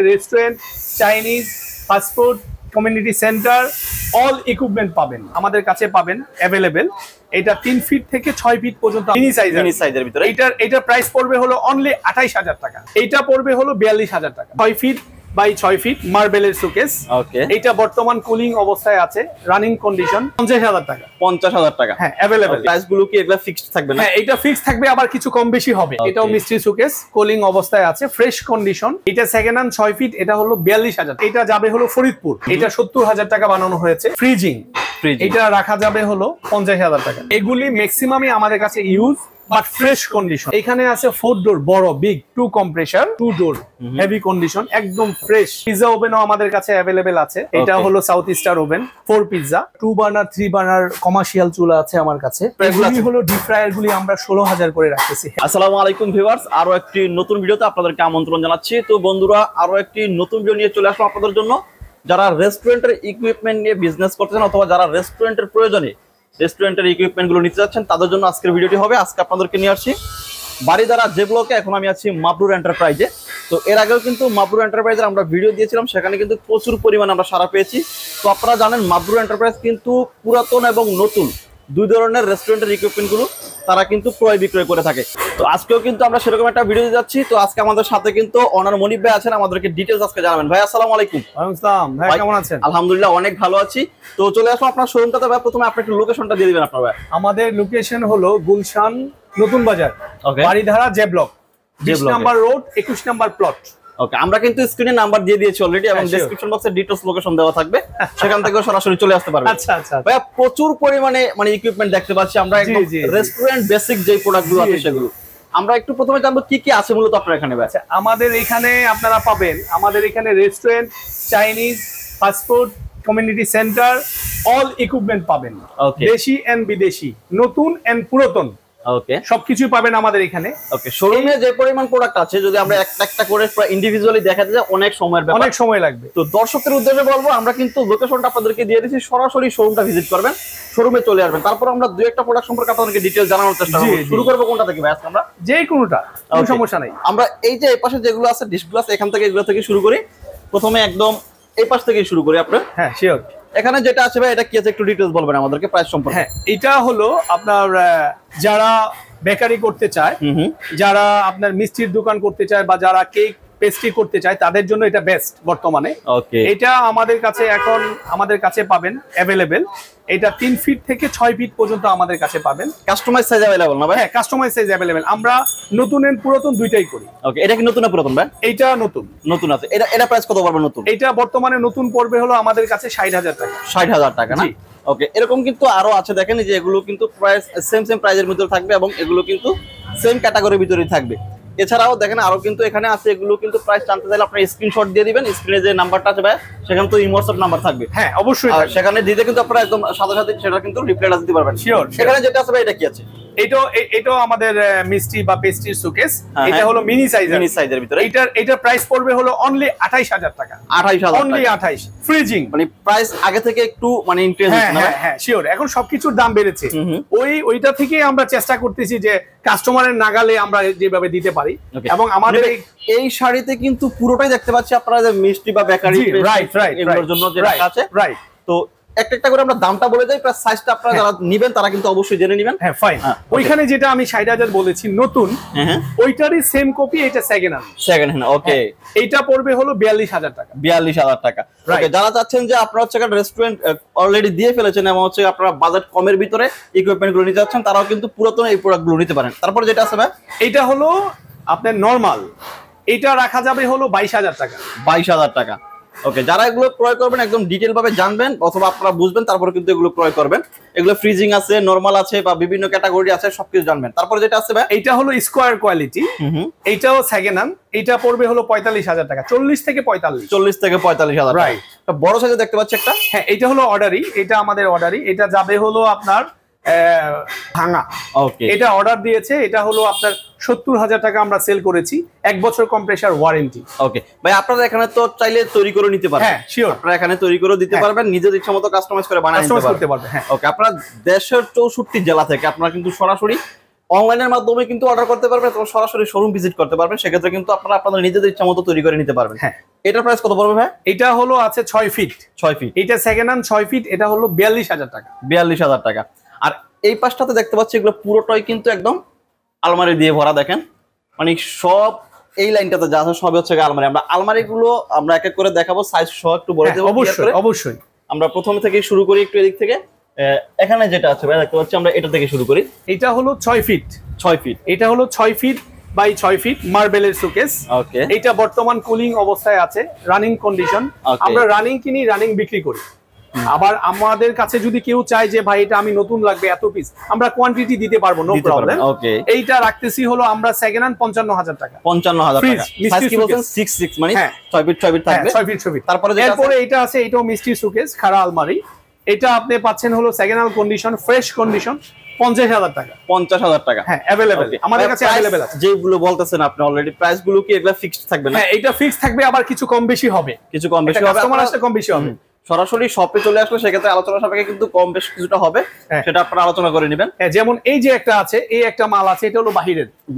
Restaurant, Chinese, fast food, community centre, all equipment পাবেন আমাদের কাছে পাবেন অ্যাভেলেবেল। এটা 3 ফিট থেকে 6 ফিট পর্যন্ত মিনি সাইজের ভিতরে। এটার প্রাইস পড়বে হলো অনলি 28,000 টাকা। এটা পড়বে হলো 42,000 টাকা। 6 ফিট বাই 6 ফিট মার্বেলের শোকেস। ওকে, এটা বর্তমান কুলিং অবস্থায় আছে, রানিং কন্ডিশন। 50,000 টাকা। 50,000 টাকা, হ্যাঁ অ্যাভেলেবেল। প্রাইস গুলো কি এগুলা ফিক্সড থাকবে না? হ্যাঁ, এটা ফিক্স থাকবে, আবার কিছু কম বেশি হবে। এটাও মিস্ট্রি শোকেস, কুলিং অবস্থায় আছে, ফ্রেশ কন্ডিশন। এটা সেকেন্ড হ্যান্ড 6 ফিট, এটা হলো 42,000। এটা যাবে হলো ফরিদপুর। এটা 70,000 টাকা বানানো হয়েছে। ফ্রিজিং, এটা রাখা যাবে হলো 50,000 টাকা। এগুলি ম্যাক্সিমামই আমাদের কাছে ইউজ বাট ফ্রেশ কন্ডিশন। এখানে আছে 4 ডোর বড় big 2 compressor 2 door heavy condition, একদম ফ্রেশ। পিৎজা ওভেনও আমাদের কাছে अवेलेबल আছে। এটা হলো south star oven 4 pizza. 2 burner 3 burner commercial চুলা আছে আমার কাছে। এগুলি হলো ডিপ ফ্রায়ার গুলি আমরা 16,000 করে রাখতেছি। আসসালামু আলাইকুম ভিউয়ার্স, আরো একটি নতুন ভিডিওতে আপনাদেরকে আমন্ত্রণ জানাচ্ছি। তো বন্ধুরা, আরো একটি নতুন ভিডিও নিয়ে চলে আসলাম আপনাদের জন্য। যারা রেস্টুরেন্টের ইকুইপমেন্ট নিয়ে বিজনেস করতেছেন অথবা যারা রেস্টুরেন্টের প্রয়োজনে রেস্টুরেন্টের ইকুইপমেন্ট গুলো নিতে যাচ্ছেন, তাদের জন্য আজকের ভিডিওটি হবে। আজকে আপনাদেরকে নিয়ে আসছি বাড়িধারা যে ব্লকে। এখন আমি আছি মাবরুর এন্টারপ্রাইজে। তো এর আগেও কিন্তু মাবরুর এন্টারপ্রাইজের আমরা ভিডিও দিয়েছিলাম, সেখানে কিন্তু প্রচুর পরিমাণে আমরা সাড়া পেয়েছি। তো আপনারা জানেন মাবরুর এন্টারপ্রাইজ কিন্তু পুরাতন এবং নতুন দুই ধরনের রেস্টুরেন্টের ইকুইপমেন্ট গুলো তারা কিন্তু ক্রয় বিক্রয় করে থাকে। তো আজকেও কিন্তু আমরা সেরকম একটা ভিডিও যাচ্ছি। তো আজকে আমাদের সাথে কিন্তু অনার মনিব ভাই আছেন, আমাদেরকে ডিটেইলস আজকে জানাবেন। ভাই আসসালামু আলাইকুম। ওয়ালাইকুম আসসালাম। ভাই কেমন আছেন? আলহামদুলিল্লাহ অনেক ভালো আছি। তো চলে আসলাম আপনার শোরুমটাতে। ভাই প্রথমে আপনি একটু লোকেশনটা দিয়ে দিবেন আপনার। ভাই আমাদের লোকেশন হলো Gulshan Notun Bazar, Baridhara J block, 20 number road, 21 number plot. Okay, আমরা কিন্তু স্ক্রিনে নাম্বার দিয়ে দিয়েছি অলরেডি এবং ডেসক্রিপশন বক্সে ডিটেইলস লোকেশন দেওয়া থাকবে, সেখান থেকে সরাসরি চলে আসতে পারবেন। আচ্ছা আচ্ছা ভাই প্রচুর পরিমাণে মানে ইকুইপমেন্ট দেখতে পাচ্ছি আমরা, একদম রেস্টুরেন্ট বেসিক যে প্রোডাক্টগুলো আছে সেগুলো। আমরা একটু প্রথমে জানবো কি কি আছে মূলত আপনার এখানে। ভাই আমাদের এখানে আপনারা পাবেন, আমাদের এখানে restaurant, Chinese, fast food, community centre, all equipment পাবেন। দেশি এন্ড বিদেশি, নতুন এন্ড পুরাতন, ওকে সবকিছু পাবেন আমাদের এখানে। ওকে, শোরুমে যে পরিমাণ প্রোডাক্ট আছে যদি আমরা একটা একটা করে ইন্ডিভিজুয়ালি দেখাতে যাই অনেক সময়ের ব্যাপার, অনেক সময় লাগবে। তো দর্শকদের উদ্দেশ্যে বলবো, আমরা কিন্তু লোকেশনটা আপনাদেরকে দিয়ে দিয়েছি, সরাসরি শোরুমটা ভিজিট করবেন, শোরুমে চলে আসবেন। তারপর আমরা দুই একটা প্রোডাক্ট সম্পর্কে আপনাদেরকে ডিটেইলস জানানোর চেষ্টা করব। শুরু করব কোনটা থেকে ভাই? আজকে আমরা যে কোনোটা, কোনো সমস্যা নাই। আমরা এই যে এই পাশে যেগুলো আছে ডিশগুলো আছে, এখান থেকে এগুলো থেকে শুরু করি। প্রথমে একদম এই পাশ থেকে শুরু করি আপনারা। হ্যাঁ শিওর। এখানে যেটা আছে ভাই এটা কি আছে একটু ডিটেইলস বলবেন আমাদেরকে প্রাইস সম্পর্কে। হ্যাঁ, এটা হলো আপনার যারা বেকারি করতে চায়, যারা আপনার মিষ্টির দোকান করতে চায়, বা যারা কেক পেস্ট্রি করতে চায়, তাদের জন্য এটা বেস্ট বর্তমানে। ওকে, এটা আমাদের কাছে এখন আমাদের কাছে পাবেন অ্যাভেলেবেল। এটা 3 ফিট থেকে 6 ফিট পর্যন্ত আমাদের কাছে পাবেন। কাস্টমাইজ সাইজ अवेलेबल না ভাই? হ্যাঁ, কাস্টমাইজ সাইজ अवेलेबल। আমরা নতুন এন্ড পুরাতন দুইটাই করি। ওকে, এটা কি নতুন না পুরাতন ভাই? এটা নতুন। নতুন আছে। এটা প্রাইস কত পড়বে নতুন? এটা বর্তমানে নতুন পড়বে হলো আমাদের কাছে 60,000 টাকা। 60,000 টাকা না? ওকে, এরকম কিন্তু আরো আছে, দেখেন যে এগুলো কিন্তু প্রাইস সেম প্রাইজের ভিতরে থাকবে এবং এগুলো কিন্তু সেম ক্যাটাগরির ভিতরেই থাকবে। এছাড়াও দেখেন আরো কিন্তু এখানে আছে, এগুলো কিন্তু প্রাইস জানতে চাইলে আপনারা স্ক্রিনশট দিয়ে দিবেন। স্ক্রিনে যে নাম্বারটা আছে ভাই, সেখানে তো ইমোশন নাম্বার থাকবে। হ্যাঁ অবশ্যই, আর সেখানে দিতে কিন্তু আপনারা একদম সাথে সাথে সেটা কিন্তু রিপ্লাইটা দিতে পারবেন। শিওর। সেখানে যেটা আছে ভাই এটা কি আছে? এটাও আমাদের মিষ্টি বা পেস্ট্রির শোকেস। এটা হলো মিনি সাইজের ভিতরে। এটার প্রাইস পড়বে হলো অনলি 28,000 টাকা। 28,000 অনলি 28। ফ্রিজিং, মানে প্রাইস আগে থেকে একটু মানে ইনক্রিজ হচ্ছে না? হ্যাঁ শিওর। এখন সবকিছুর দাম বেড়েছে। ওইটা থেকে আমরা চেষ্টা করতেছি যে কাস্টমারের নাগালে আমরা যেভাবে দিতে পারি। এবং আমাদের এই শাড়িতে কিন্তু পুরোটাই দেখতে পাচ্ছি আপনারা যে মিষ্টি বা বেকারি এগুলোর জন্য যেটা আছে। রাইট। তো একটা করে আমরা দামটা বলে দেই, প্লাস সাইজটা আপনারা যারা নেবেন তারা কিন্তু অবশ্যই জেনে নেবেন। হ্যাঁ ফাইন। ওইখানে যেটা আমি 60,000 বলেছি নতুন, ওইটারই সেম কপি, এটা সেকেন্ড হ্যান্ড। ওকে, এইটা পড়বে হলো 42,000 টাকা। 42,000 টাকা। ওকে, যারা চাচ্ছেন যে আপনারা হচ্ছে একটা রেস্টুরেন্ট অলরেডি দিয়ে ফেলেছেন এবং হচ্ছে আপনারা বাজেট কমের ভিতরে ইকুইপমেন্ট গুলো নিতে যাচ্ছেন, তারাও কিন্তু পুরাতন এই প্রোডাক্ট গুলো নিতে পারেন। তারপর যেটা আছে ভাই, এটা হলো আপনার নরমাল, এটা রাখা যাবে হলো 22,000 টাকা। 22,000 টাকা। ওকে, যারা এগুলো ক্রয় করবেন একদম ডিটেইল ভাবে জানবেন অথবা আপনারা বুঝবেন, তারপরে কিন্তু এগুলো ক্রয় করবেন। এগুলো ফ্রিজিং আছে, নরমাল আছে বা বিভিন্ন ক্যাটাগরি আছে, সবকিছু জানবেন। তারপর যেটা আছে ভাই, এটা হলো স্কয়ার কোয়ালিটি। এইটাও সেকেন্ড হ্যান্ড। এটা পড়বে হলো 45,000 টাকা। 40 থেকে 45। 40 থেকে 45,000। রাইট। বড় সাইজে দেখতে পাচ্ছি একটা। হ্যাঁ, এটা হলো অর্ডারি। এটা আমাদের অর্ডারি। এটা যাবে হলো আপনার ভাঙা। ওকে, এটা অর্ডার দিয়েছে। এটা হলো আপনার 70,000 টাকা আমরা সেল করেছি। 1 বছর কম্প্রেসার ওয়ারেন্টি। ওকে ভাই, আপনারা এখানে তো চাইলে তৈরি করে নিতে পারবেন। হ্যাঁ শিওর। আপনারা এখানে তৈরি করে দিতে পারবেন, নিজের ইচ্ছা মতো কাস্টমাইজ করে বানিয়ে নিতে পারবেন। হ্যাঁ। ওকে, আপনারা দেশের 64 জেলা থেকে আপনারা কিন্তু সরাসরি অনলাইনের মাধ্যমে কিন্তু অর্ডার করতে পারবেন, অথবা সরাসরি শোরুম ভিজিট করতে পারবেন। সেক্ষেত্রে কিন্তু আপনারা আপনাদের নিজেদের ইচ্ছা মতো তৈরি করে নিতে পারবেন। হ্যাঁ, এটার প্রাইস কত পড়বে ভাই? এটা হলো আছে 6 ফিট। 6 ফিট। এটা সেকেন্ড হ্যান্ড 6 ফিট, এটা হলো 42,000 টাকা। 42,000 টাকা। আর এই পাশটাতে দেখতে পাচ্ছি এগুলো পুরোটাই কিন্তু একদম আলমারি দিয়ে ভরা। দেখেন মানে সব এই লাইনটাতে যা আছে সবই হচ্ছে আলমারি। আমরা আলমারিগুলো আমরা এক এক করে দেখাবো, সাইজ সহ একটু বলে দেব। অবশ্যই অবশ্যই। আমরা প্রথম থেকে শুরু করি একটু এদিক থেকে। এখানে যেটা আছে ভাই দেখতে পাচ্ছি, আমরা এটা থেকে শুরু করি। এটা হলো 6 ফিট। 6 ফিট। এটা হলো 6 ফিট বাই 6 ফিট মার্বেলের শোকেস। ওকে। এটা বর্তমান কুলিং অবস্থায় আছে, রানিং কন্ডিশন। আমরা রানিং কিনি, রানিং বিক্রি করি। আবার আমাদের কাছে যদি কেউ চায় যে ভাই এটা আমি নতুন লাগবে এত পিস, আমরা কোয়ান্টিটি দিতে পারবো, নো প্রবলেম। ওকে। এইটা রাখতেছি হলো আমরা সেকেন্ড হ্যান্ড 55,000 টাকা। 55,000 টাকা। সাইজ কি বলছেন? 6 মানে 6 ফিট 6 ফিট থাকবে। 6 ফিট 6 ফিট। তারপরে যেটা আছে, এরপরে এটা আছে, এটাও মিষ্টি শোকেস, খাড়া আলমারি। এটা আপনি পাচ্ছেন হলো second hand condition, fresh condition, 50,000 টাকা। 50,000 টাকা। হ্যাঁ, अवेलेबल আমাদের কাছে अवेलेबल আছে। যেগুলো বলতেছেন আপনি অলরেডি, প্রাইস গুলো কি এগুলা ফিক্সড থাকবে না? হ্যাঁ, এটা ফিক্সড থাকবে, আবার কিছু কম বেশি হবে। কিছু কম বেশি হবে, কাস্টমার আসলে কম বেশি হবে। সরাসরি শপে চলে আসলে সেক্ষেত্রে আলোচনা সাপেক্ষে কিন্তু কম বেশি কিছুটা হবে, সেটা আপনারা আলোচনা করে নেবেন। হ্যাঁ, যেমন এই যে একটা আছে, এই একটা মাল আছে, এটা হলো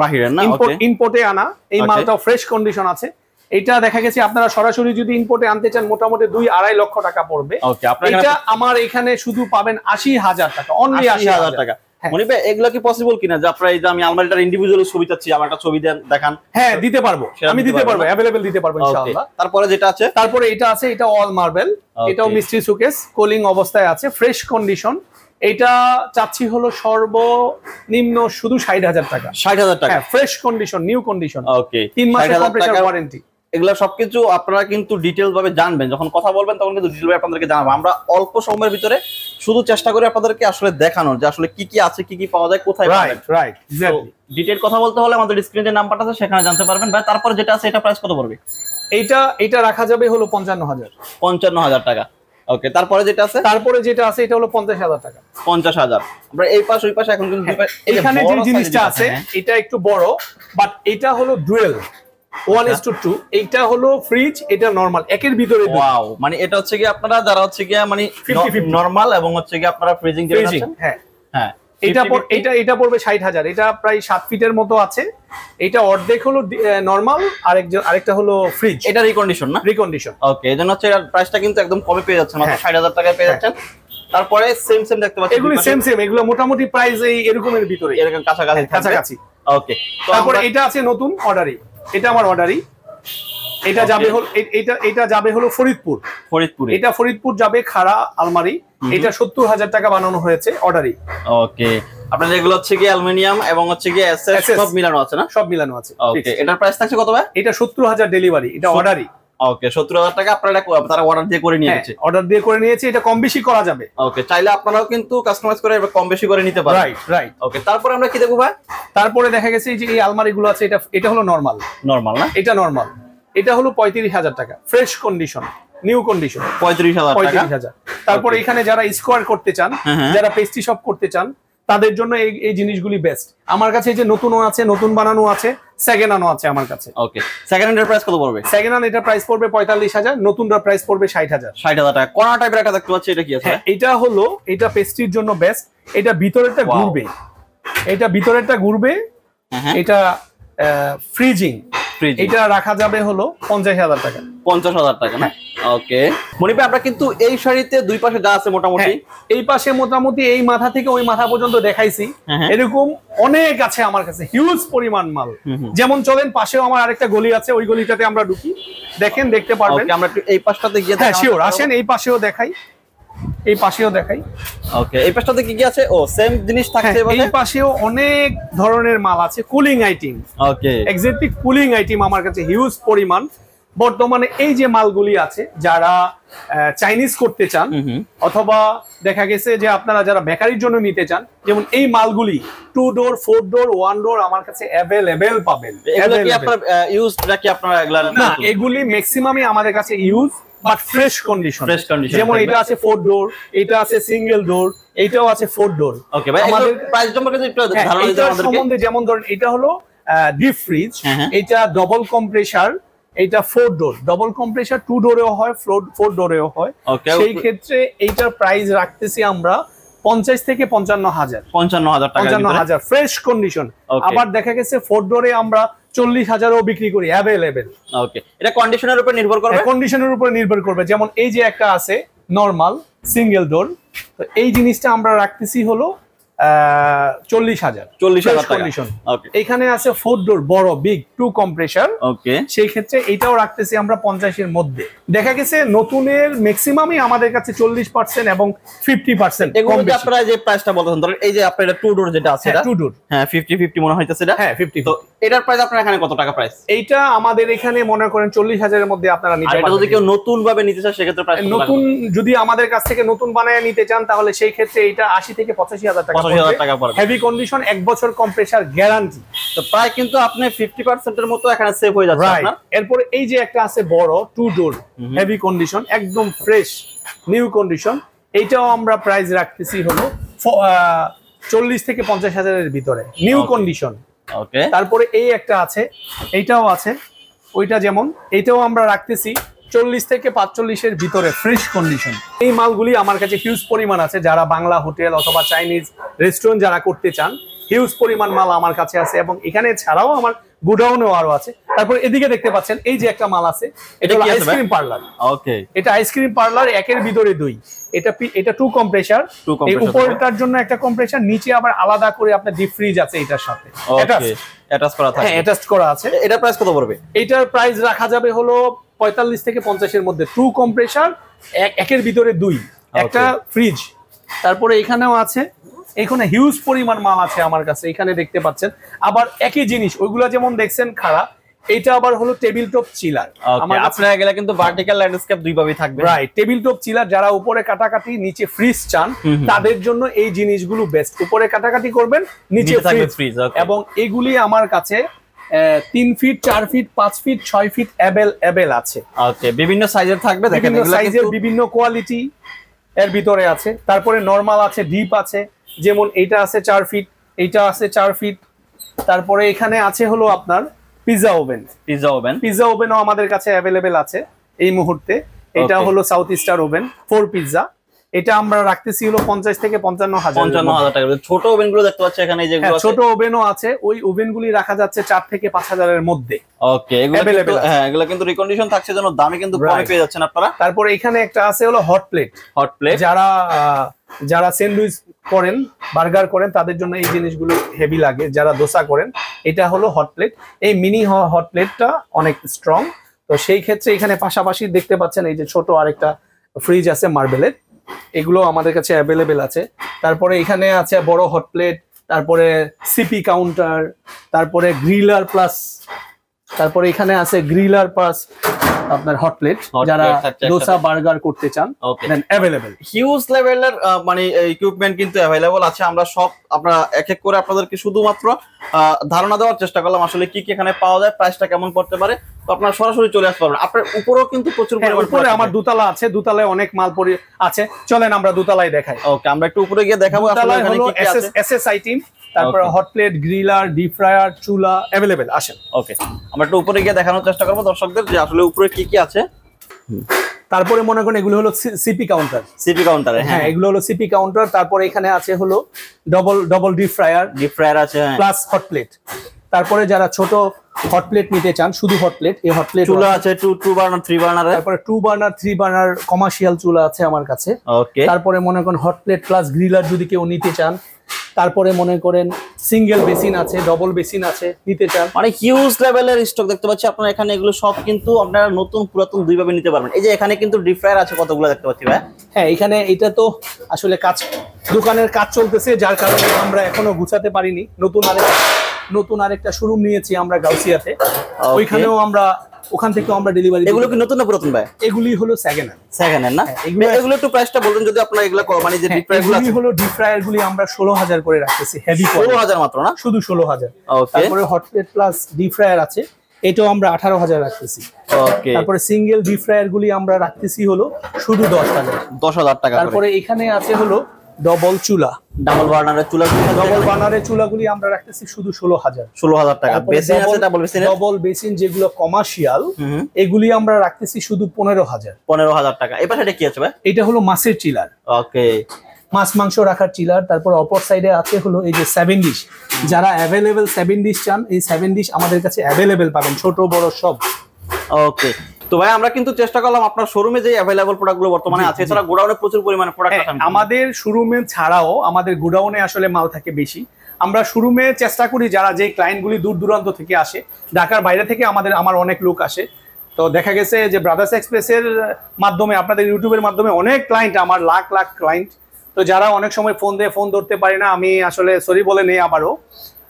বাহিরের না? ওকে। ইম্পোর্টে আনা। এই মালটা ফ্রেশ কন্ডিশন আছে। এটা দেখা গেছে আপনারা সরাসরি যদি ইম্পোর্টে আনতে চান মোটামুটি 2-2.5 লক্ষ টাকা পড়বে। ওকে। এটা আমার এখানে শুধু পাবেন 80,000 টাকা, অনলি 80,000 টাকা। মনির ভাই এগুলা কি পসিবল কিনা যে আপনারা এই যে আমি আলমারিটার ইন্ডিভিজুয়াল ছবি চাচ্ছি, আমার একটা ছবি দেখান? হ্যাঁ, দিতে পারবো, আমি দিতে পারবো, अवेलेबल দিতে পারবো ইনশাআল্লাহ। তারপরে যেটা আছে, তারপরে এটা আছে, এটা অল মার্বেল। এটাও মিস্ট্রি শোকেস, কুলিং অবস্থায় আছে, ফ্রেশ কন্ডিশন। এটা চাচ্ছি হলো সর্বনিম্ন শুধু 60,000 টাকা। 60,000 টাকা। হ্যাঁ, ফ্রেশ কন্ডিশন, নিউ কন্ডিশন। ওকে। 3 মাসের কম্প্রেসার ওয়ারেন্টি। এগুলা সবকিছু আপনারা কিন্তু ডিটেইলস ভাবে জানবেন, যখন কথা বলবেন তখন কিন্তু ডিটেইল ভাবে আপনাদেরকে জানাবো। আমরা অল্প সময়ের ভিতরে শুধু চেষ্টা করি আপনাদেরকে আসলে দেখানোর যে আসলে কি কি আছে, কি কি পাওয়া যায়, কোথায় পাবেন। Right, exactly. ডিটেইল কথা বলতে হলে আমাদের স্ক্রিনে যে নাম্বারটা আছে সেখানে জানতে পারবেন ভাই। তারপর যেটা আছে এটা প্রাইস কত পড়বে? এটা রাখা যাবে হলো 55,000। 55,000 টাকা। ওকে। তারপরে যেটা আছে এটা হলো 50,000 টাকা। 50,000। আমরা এই পাশ ওই পাশে এখন কিন্তু এখানে যে জিনিসটা আছে এটা একটু বড়, বাট এটা হলো ডুয়েল 1:2। এইটা হলো ফ্রিজ, এটা নরমাল, একের ভিতরে। ওয়াও, মানে এটা হচ্ছে কি আপনারা যারা হচ্ছে কি মানে নরমাল এবং হচ্ছে কি আপনারা ফ্রিজিং দিবেন। হ্যাঁ হ্যাঁ। এটা পড়বে 60,000। এটা প্রায় 7 ফিটের মতো আছে। এটা অর্ধেক হলো নরমাল, আরেকটা হলো ফ্রিজ। এটা রিকন্ডিশন না? রিকন্ডিশন। ওকে। এজন্য হচ্ছে এর প্রাইসটা কিন্তু একদম কমে পেয়ে যাচ্ছেন, মাত্র 60,000 টাকায় পেয়ে যাচ্ছেন। তারপরে সেম দেখতে পাচ্ছেন, এগুলো সেম এগুলো মোটামুটি প্রাইস এরকমের ভিতরে, এরকম কাছাকাছি। ওকে। তারপরে এটা আছে নতুন অর্ডারই, এটা আমার অর্ডারই। এটা যাবে হলো ফরিদপুর। এটা ফরিদপুর যাবে, খাড়া আলমারি। এটা 70,000 টাকা বানানো হয়েছে অর্ডারই। ওকে। আপনার যেগুলো হচ্ছে কি অ্যালুমিনিয়াম এবং হচ্ছে কি এসএস সব মিলানো আছে না? সব মিলানো আছে। ওকে। এটার প্রাইস থাকছে কত ভাই? এটা 70,000 ডেলিভারি, এটা অর্ডারই। ওকে। 70,000 টাকা আপনারা তারা অর্ডার দিয়ে করে নিয়েছে। অর্ডার দিয়ে করে নিয়েছে, এটা কম বেশি করা যাবে। ওকে। চাইলে আপনারাও কিন্তু কাস্টমাইজ করে কম বেশি করে নিতে পারেন। রাইট। ওকে। তারপরে আমরা কি দেখব ভাই? তারপরে দেখা গেছে যে এই আলমারিগুলো আছে, এটা হলো নরমাল না? এটা নরমাল। এটা হলো 35,000 টাকা, ফ্রেশ কন্ডিশন, নিউ কন্ডিশন। 35,000। তারপরে এখানে যারা স্কোয়ার করতে চান, যারা পেস্ট্রি শপ করতে চান, তাদের জন্য এই জিনিসগুলি বেস্ট। আমার কাছে এই যে নতুনও আছে, নতুন বানানো আছে, সেকেন্ড হ্যান্ডও আছে আমার কাছে। ওকে। সেকেন্ড হ্যান্ডের প্রাইস কত পড়বে? সেকেন্ড হ্যান্ড এটা প্রাইস পড়বে 45,000, নতুনটার প্রাইস পড়বে 60,000। 60,000 টাকা। কর্নার টাইপের একটা দেখতে পাচ্ছি, এটা কি আছে? এটা পেস্ট্রির জন্য বেস্ট। এটা ভিতরেরটা ঘুরবে, এটা ফ্রিজিং। এটা রাখা যাবে হলো 50,000 টাকা। 50,000 টাকা না? ওকে। মনিপা আমরা কিন্তু এই শাড়িতে দুই পাশে যা আছে মোটামুটি, এই পাশে মোটামুটি এই মাথা থেকে ওই মাথা পর্যন্ত দেখাইছি। এরকম অনেক আছে আমার কাছে, হিউজ পরিমাণ মাল। যেমন চলেন, পাশেও আমার আরেকটা গলি আছে, ওই গলিটাতে আমরা ঢুকি, দেখতে পারবেন। আমরা একটু এই পাশটাতে গিয়ে শিওর, আসেন এই পাশেও দেখাই। ওকে। এই পাশটাতে কি আছে? ও সেম জিনিস থাকছে। এই পাশেও অনেক ধরনের মাল আছে, কুলিং আইটেম। ওকে। এক্স্যাক্টলি কুলিং আইটেম আমার কাছে হিউজ পরিমাণ। বর্তমানে এই যে মালগুলি আছে, যারা চাইনিজ করতে চান, অথবা দেখা গেছে যে আপনারা যারা বেকারির জন্য নিতে চান, যেমন এই মালগুলি 2 ডোর 4 ডোর 1 ডোর আমার কাছে অ্যাভেলেবেল পাবেন। এগুলো কি আপনারা ইউজ নাকি আপনারা এগুলা? না, এগুলি ম্যাক্সিমামই আমাদের কাছে ইউজ, বাট ফ্রেশ কন্ডিশন। যেমন এটা আছে 4 ডোর, এটা আছে সিঙ্গেল ডোর, এইটাও আছে 4 ডোর। ওকে ভাই, আমাদের প্রাইস সম্পর্কে একটু ধারণা দিতে আমাদেরকে। যেমন ধরেন এটা হলো ডিপ ফ্রিজ, এটা ডবল কম্প্রেসার, এটা 4 ডোর। ডবল কম্প্রেসার 2 ডোরেও হয়, 4 ডোরেও হয়। সেই ক্ষেত্রে এইটার প্রাইস রাখতেছি আমরা 50 থেকে 55,000, 55,000 টাকা, 55,000 ফ্রেশ কন্ডিশন। আবার দেখা গেছে 4 ডোরে আমরা 40,000ও বিক্রি করি অ্যাভেলেবেল। ওকে, এটা কন্ডিশনের উপর নির্ভর করবে, কন্ডিশনের উপর নির্ভর করবে। যেমন এই যে একটা আছে নরমাল সিঙ্গেল ডোর, তো এই জিনিসটা আমরা রাখতেছি হলো 40,000 কন্ডিশন। এখানে আছে 4 ডোর বড় বিগ 2 কম্প্রেসার, ওকে, সেই ক্ষেত্রে এইটাও রাখতেছি আমরা 50 এর মধ্যে। দেখা গেছে নতুনের ম্যাক্সিমামই আমাদের কাছে 40% এবং 50%। এগুলো যে আপনারা যে প্রাইসটা বলতেছেন, ধরেন এই যে আপনার 2 ডোর যেটা আছে, এটা 2 ডোর, হ্যাঁ 50 মনে হইতেছে এটা, হ্যাঁ 50। তো এটার প্রাইস আপনারা এখানে কত টাকা প্রাইস? এইটা আমাদের এখানে মনে করেন 40,000 এর মধ্যে আপনারা নিতে পারবেন। যদি কেউ নতুন ভাবে নিতে চায় সেক্ষেত্রে প্রাইস নতুন যদি আমাদের কাছ থেকে নতুন বানায় নিতে চান তাহলে সেই ক্ষেত্রে এটা 80 থেকে 85,000 টাকা পড়বে। হেভি কন্ডিশন 1 বছর কম্প্রেসার গ্যারান্টি। তো প্রায় কিন্তু আপনি 50% এর মতো এখানে সেভ হয়ে যাচ্ছে আপনার। এরপর এই যে একটা আছে বড় 2 ডোর হেভি কন্ডিশন, একদম ফ্রেশ নিউ কন্ডিশন, এইটাও আমরা প্রাইস রাখতেছি হলো 40 থেকে 50,000 এর ভিতরে নিউ কন্ডিশন। ওকে, তারপরে এই একটা আছে, এইটাও আছে ওইটা যেমন, এইটাও আমরা রাখতেছি 40 থেকে 45 এর ভিতরে ফ্রেশ কন্ডিশন। এই মালগুলি আমার কাছে হিউজ পরিমাণ আছে। যারা বাংলা হোটেল অথবা চাইনিজ রেস্টুরেন্ট যারা করতে চান, হিউজ পরিমাণ মাল আমার কাছে আছে এবং এখানে ছাড়াও আমার গোডাউনেও আরো আছে। তারপর এদিকে দেখতে পাচ্ছেন এই যে একটা মাল আছে, এটা হলো আইসক্রিম পার্লার। ওকে, এটা আইসক্রিম পার্লার, একের ভিতরে 2। এটা 2 কম্প্রেসার, এই উপরটার জন্য একটা কম্প্রেসার, নিচে আবার আলাদা করে আপনার ডিপ ফ্রিজ আছে এটার সাথে অ্যাটাচ করা থাকে। হ্যাঁ অ্যাটাচ করা আছে। এটার প্রাইস কত পড়বে? এটার প্রাইস রাখা যাবে হলো 45 থেকে 50 এর মধ্যে। 2 কম্প্রেসার, একের ভিতরে 2, একটা ফ্রিজ। তারপরে এখানেও আছে, এখানে হিউজ পরিমাণ মাল আছে আমার কাছে, এখানে দেখতে পাচ্ছেন। আবার একই জিনিস, ওইগুলা যেমন দেখছেন খারাপ, এটা আবার হলো টেবিল টপ চিলার। আমার আপনারা গেলে কিন্তু ভার্টিক্যাল ল্যান্ডস্কেপ দুইভাবেই থাকবে, রাইট। টেবিল টপ চিলার, যারা উপরে কাটাকাটি নিচে ফ্রিজ চান তাদের জন্য এই জিনিসগুলো বেস্ট। উপরে কাটাকাটি করবেন, নিচে ফ্রিজ। এবং এগুলি আমার কাছে 3 feet 4 feet 5 feet 6 feet available আছে। ওকে, বিভিন্ন সাইজের থাকবে, দেখেন বিভিন্ন সাইজের বিভিন্ন কোয়ালিটি এর ভিতরে আছে। তারপরে নরমাল আছে, ডিপ আছে, যেমন এইটা আছে 4 ফিট, এইটা আছে 4 ফিট। তারপরে এখানে আছে হলো আপনার পিৎজা ওভেনও আমাদের কাছে অ্যাভেলেবেল আছে এই মুহূর্তে। এটা হলো সাউথ স্টার ওভেন 4 পিৎজা, এটা আমরা রাখতেছি হলো 50 থেকে 55,000 টাকা। ছোট ওভেনগুলো দেখতে পাচ্ছি এখানে, যেগুলো ছোট ওভেনও আছে, ওই ওভেনগুলি রাখা যাচ্ছে 4 থেকে 5,000 এর মধ্যে। ওকে, এগুলো কিন্তু রিকন্ডিশন থাকছে, জন্য দামে কিন্তু কমে পেয়ে যাচ্ছেন আপনারা। তারপরে এখানে একটা আছে হলো হট প্লেট। যারা স্যান্ডউইচ করেন, বার্গার করেন, তাদের জন্য এই জিনিসগুলো হেভি লাগে। যারা দোসা করেন, এটা হলো হট প্লেট। এই মিনি হট প্লেটটা অনেক স্ট্রং, তো সেই ক্ষেত্রে এখানে পাশাপাশি দেখতে পাচ্ছেন এই যে ছোট আরেকটা ফ্রিজ আছে মার্বেলের, এগুলো আমাদের কাছে অ্যাভেলেবেল আছে। তারপরে এখানে আছে বড় হট প্লেট, তারপরে সিপি কাউন্টার, তারপরে গ্রিলার প্লাস, তারপরে এখানে আছে গ্রিলার প্লাস আপনার হট প্লেট, যারা দোসা বার্গার করতে চান দেন অ্যাভেলেবেল। হিউজ লেভেলের মানে ইকুইপমেন্ট কিন্তু অ্যাভেলেবল আছে। আমরা সব আপনারা এক এক করে আপনাদেরকে শুধুমাত্র ধারণা দেওয়ার চেষ্টা করলাম আসলে কি কি এখানে পাওয়া যায়, প্রাইসটা কেমন পড়তে পারে। তো আপনারা সরাসরি চলে আসতে পারবেন। আপনার উপরেও কিন্তু প্রচুর পরিমাণ, আমার দোতলা আছে, দোতলায় অনেক মাল আছে, চলেন আমরা দোতলায় দেখাই। ওকে, আমরা একটু উপরে গিয়ে দেখাবো আসলে এখানে কি কি আছে। এসএসআই টিম, তারপরে hot plate, griller, deep fryer, চুলা অ্যাভেলেবেল। আসেন, ওকে, আমরা একটু উপরে গিয়ে দেখানোর চেষ্টা করবো দর্শকদের যে আসলে উপরে কি কি আছে। তারপরে মনে করেন এগুলো হলো সিপি কাউন্টার। হ্যাঁ, এগুলো হলো সিপি কাউন্টার। তারপরে এখানে আছে হলো ডবল ডিপ ফ্রায়ার আছে প্লাস হট প্লেট। তারপরে যারা ছোট হট প্লেট নিতে চান, শুধু হট প্লেট, এই হট প্লেট চুলা আছে 2 বার্নার 3 বার্নার, তারপরে 2 বার্নার 3 বার্নার কমার্শিয়াল চুলা আছে আমার কাছে। ওকে, তারপরে মনে করেন হট প্লেট প্লাস গ্রিলার যদি কেউ নিতে চান। তারপরে মনে করেন সিঙ্গেল বেসিন আছে, ডবল বেসিন আছে, নিতে চান। মানে হিউজ লেভেলের স্টক দেখতে পাচ্ছি আপনারা এখানে। এগুলো সব কিন্তু আপনারা নতুন পুরাতন দুইভাবে নিতে পারবেন। এই যে এখানে কিন্তু ডিপ ফ্রায়ার আছে কতগুলো দেখতে পাচ্ছি ভাই। হ্যাঁ, এখানে এটা তো আসলে দোকানের কাজ চলতেছে, যার কারণে আমরা এখনো গুছাতে পারিনি। নতুন আরেকটা শোরুম নিয়েছি আমরা গাউসিয়াতে, ওইখানেও আমরা ওখান থেকে আমরা ডেলিভারি। এগুলো কি নতুন না পুরাতন ভাই? এগুলি হলো সেকেন্ড হ্যান্ড না? এগুলো একটু প্রাইসটা বলুন যদি আপনারা এগুলো মানে যে ডিপ ফ্রায়ার গুলো হলো, ডিপ ফ্রায়ার গুলি আমরা 16,000 করে রাখতেছি। হেভি 16,000 মাত্র না, শুধু 16,000। তারপরে hot plate plus deep fryer আছে, এটাও আমরা 18,000 রাখতেছি। ওকে, তারপরে সিঙ্গেল ডিপ ফ্রায়ার গুলি আমরা রাখতেছি হলো শুধু 10,000 টাকা। তারপরে এখানে আছে হলো ডাবল বার্নারের চুলাগুলি আমরা রাখতেছি শুধু 16,000 টাকা। বেসিন আছে ডাবল বেসিন যেগুলো কমার্শিয়াল, এগুলি আমরা রাখতেছি শুধু 15,000 টাকা। এই পাশে কি আছে ভাই? এটা হলো মাছের চিলার। ওকে, মাছ মাংস রাখার চিলার। তারপর অপর সাইডে আছে হলো এই যে 7 ডিশ, যারা অ্যাভেলেবেল 7 ডিশ চান এই 7 ডিশ আমাদের কাছে অ্যাভেলেবেল পাবেন, ছোট বড় সব। ওকে, তো ভাই আমরা কিন্তু চেষ্টা করলাম আপনার শোরুমে যে অ্যাভেলেবল প্রোডাক্টগুলো বর্তমানে আছে, এছাড়া গোডাউনে প্রচুর পরিমাণে প্রোডাক্ট আছে। আমাদের শোরুমে ছাড়াও আমাদের গোডাউনে আসলে মাল থাকে বেশি। আমরা শোরুমে চেষ্টা করি যারা যে ক্লায়েন্টগুলি দূর দূরান্ত থেকে আসে, ঢাকার বাইরে থেকে আমার অনেক লোক আসে। তো দেখা গেছে যে ব্রাদার্স এক্সপ্রেসের মাধ্যমে, আপনাদের ইউটিউবের মাধ্যমে অনেক ক্লায়েন্ট, আমার লাখ লাখ ক্লায়েন্ট। তো যারা অনেক সময় ফোন দিয়ে ফোন ধরতে পারি না, আমি আসলে সরি বলে নেই আবারও।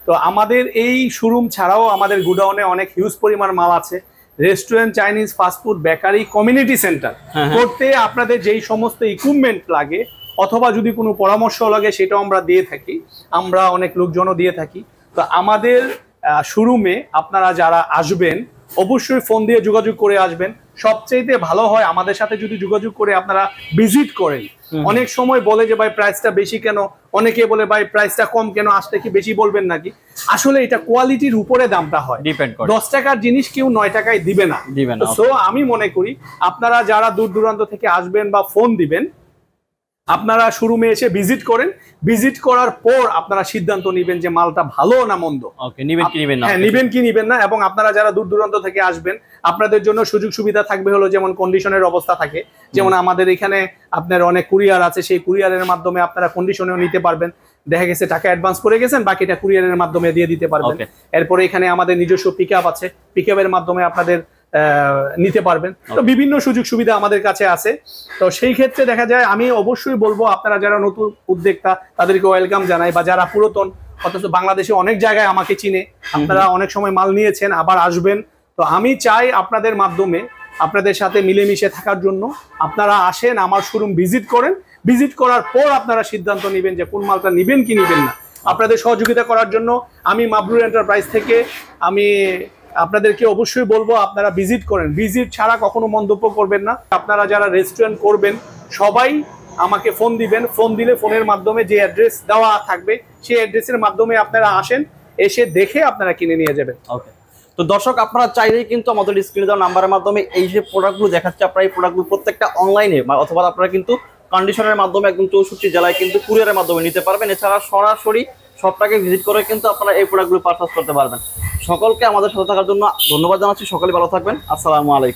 তো আমাদের এই শোরুম ছাড়াও আমাদের গোডাউনে অনেক হিউজ পরিমাণ মাল আছে। Restaurant, Chinese, fast food, bakery, community centre করতে আপনাদের যেই সমস্ত ইকুইপমেন্ট লাগে অথবা যদি কোনো পরামর্শ লাগে সেটাও আমরা দিয়ে থাকি, আমরা অনেক লোকজনও দিয়ে থাকি। তো আমাদের শোরুমে আপনারা যারা আসবেন অবশ্যই ফোন দিয়ে যোগাযোগ করে আসবেন। সবচেয়ে ভালো হয় আমাদের সাথে যদি যোগাযোগ করে আপনারা ভিজিট করেন। অনেক সময় বলে যে ভাই প্রাইসটা বেশি কেন, অনেকে বলে ভাই প্রাইসটা কম কেন, আসতে কি বেশি বলবেন নাকি। আসলে এটা কোয়ালিটির উপরে দামটা হয়, ডিপেন্ড করে। 10 টাকার জিনিস কেউ 9 টাকায় দিবে না। সো আমি মনে করি আপনারা যারা দূর দূরান্ত থেকে আসবেন বা ফোন দিবেন, আপনারা শোরুমে এসে ভিজিট করেন। ভিজিট করার পর আপনারা সিদ্ধান্ত নেবেন যে মালটা ভালো না মন্দ, নিবেন কি নিবেন না, হ্যাঁ নিবেন কি নিবেন না। এবং আপনারা যারা দূর দূরান্ত থেকে আসবেন আপনাদের জন্য সুযোগ সুবিধা থাকবে হলো যেমন কন্ডিশনের অবস্থা থাকে, যেমন আমাদের এখানে আপনার অনেক কুরিয়ার আছে, সেই কুরিয়ারের মাধ্যমে আপনারা কন্ডিশনেও নিতে পারবেন। দেখা গেছে টাকা অ্যাডভান্স করে গেছেন, বাকিটা কুরিয়ারের মাধ্যমে দিয়ে দিতে পারবেন। এরপরে এখানে আমাদের নিজস্ব পিকআপ আছে, পিকআপের মাধ্যমে আপনাদের নিতে পারবেন। তো বিভিন্ন সুযোগ সুবিধা আমাদের কাছে আছে। তো সেই ক্ষেত্রে দেখা যায় আমি অবশ্যই বলবো আপনারা যারা নতুন উদ্যোক্তা তাদেরকে ওয়েলকাম জানাই, বা যারা পুরাতন অথচ বাংলাদেশে অনেক জায়গায় আমাকে চিনে, আপনারা অনেক সময় মাল নিয়েছেন আবার আসবেন। তো আমি চাই আপনাদের মাধ্যমে আপনাদের সাথে মিলেমিশে থাকার জন্য আপনারা আসেন, আমার শোরুম ভিজিট করেন। ভিজিট করার পর আপনারা সিদ্ধান্ত নেবেন যে কোন মালটা নিবেন কি নিবেন না। আপনাদের সহযোগিতা করার জন্য আমি মাবরুর এন্টারপ্রাইজ থেকে আমি আপনাদেরকে অবশ্যই বলবো আপনারা ভিজিট করেন। ভিজিট ছাড়া কখনো মন্তব্য করবেন না। আপনারা যারা রেস্টুরেন্ট করবেন সবাই আমাকে ফোন দিবেন। ফোন দিলে ফোনের মাধ্যমে যে অ্যাড্রেস দেওয়া থাকবে সেই অ্যাড্রেসের মাধ্যমে আপনারা আসেন, এসে দেখে আপনারা কিনে নিয়ে যাবেন। ওকে, তো দর্শক আপনারা চাইলেই কিন্তু আমাদের স্ক্রিনে দেওয়া নাম্বারের মাধ্যমে এই যে প্রোডাক্টগুলো দেখাচ্ছে, আপনারা এই প্রোডাক্টগুলো প্রত্যেকটা অনলাইনে অথবা আপনারা কিন্তু কন্ডিশনের মাধ্যমে একদম 64 জেলায় কিন্তু কুরিয়ারের মাধ্যমে নিতে পারবেন। এছাড়া সরাসরি শপটাকে ভিজিট করে কিন্তু আপনারা এই প্রোডাক্টগুলো পারচেজ করতে পারবেন। সকলকে আমাদের সাথে থাকার জন্য ধন্যবাদ জানাচ্ছি। সকলে ভালো থাকবেন। আসসালামু আলাইকুম।